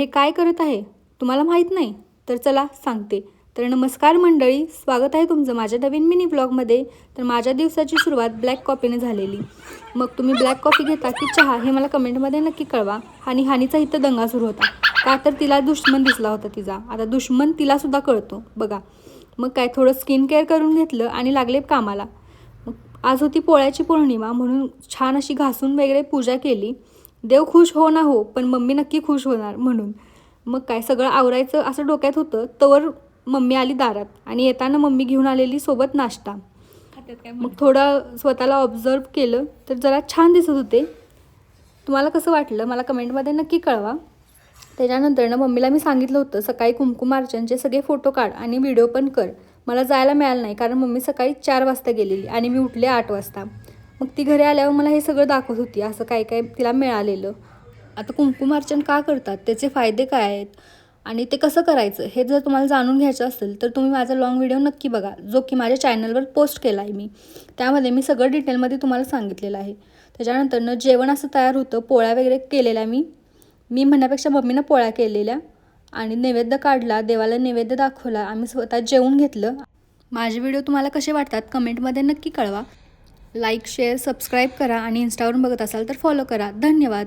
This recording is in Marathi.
हे काय करत आहे तुम्हाला माहीत नाही? तर चला सांगते. तर नमस्कार मंडळी, स्वागत आहे तुमचं माझ्या नवीन मिनी ब्लॉगमध्ये. तर माझ्या दिवसाची सुरुवात ब्लॅक कॉफीने झालेली. मग तुम्ही ब्लॅक कॉफी घेता की चहा हे मला कमेंटमध्ये नक्की कळवा. आणि हानीचा इथं दंगा सुरू होता, का तर तिला दुश्मन दिसला होता तिचा. आता दुश्मन तिलासुद्धा कळतो बघा. मग काय थोडं स्किन केअर करून घेतलं आणि लागले कामाला. मग आज होती पोळ्याची पौर्णिमा, म्हणून छान अशी घासून वगैरे पूजा केली. देव खुश हो ना हो, पण मम्मी नक्की खुश होणार म्हणून. मग काय सगळं आवरायचं असं डोक्यात होतं, तवर मम्मी आली दारात आणि येताना मम्मी घेऊन आलेली सोबत नाश्ता. मग थोडं स्वतःला ऑब्झर्व केलं तर जरा छान दिसत होते. तुम्हाला कसं वाटलं मला कमेंटमध्ये नक्की कळवा. त्याच्यानंतर मम्मीला मी सांगितलं होतं सकाळी कुंकुमार्चनचे सगळे फोटो काढ आणि व्हिडिओ पण कर. मला जायला मिळालं नाही, कारण मम्मी सकाळी 4 वाजता गेलेली आणि मी उठले 8 वाजता. मग ती घरी आल्यावर मला हे सगळं दाखवत होती, असं काय काय तिला मिळालेलं. आता कुंकुमार्चन का करतात, त्याचे फायदे काय आहेत आणि ते कसं करायचं हे जर तुम्हाला जाणून घ्यायचं असेल तर तुम्ही माझा लॉंग व्हिडिओ नक्की बघा, जो की माझ्या चॅनलवर पोस्ट केला आहे मी. त्यामध्ये मी सगळं डिटेलमध्ये तुम्हाला सांगितलेलं आहे. त्याच्यानंतर जेवण असं तयार होतं, पोळ्या वगैरे केलेल्या मी म्हणण्यापेक्षा मम्मीनं पोळ्या केलेल्या आणि नैवेद्य काढला, देवाला नैवेद्य दाखवला, आम्ही स्वतः जेवून घेतलं. माझे व्हिडिओ तुम्हाला कसे वाटतात कमेंटमध्ये नक्की कळवा. लाईक, शेअर, सबस्क्राईब करा आणि इंस्टावरून बघत असाल तर फॉलो करा. धन्यवाद.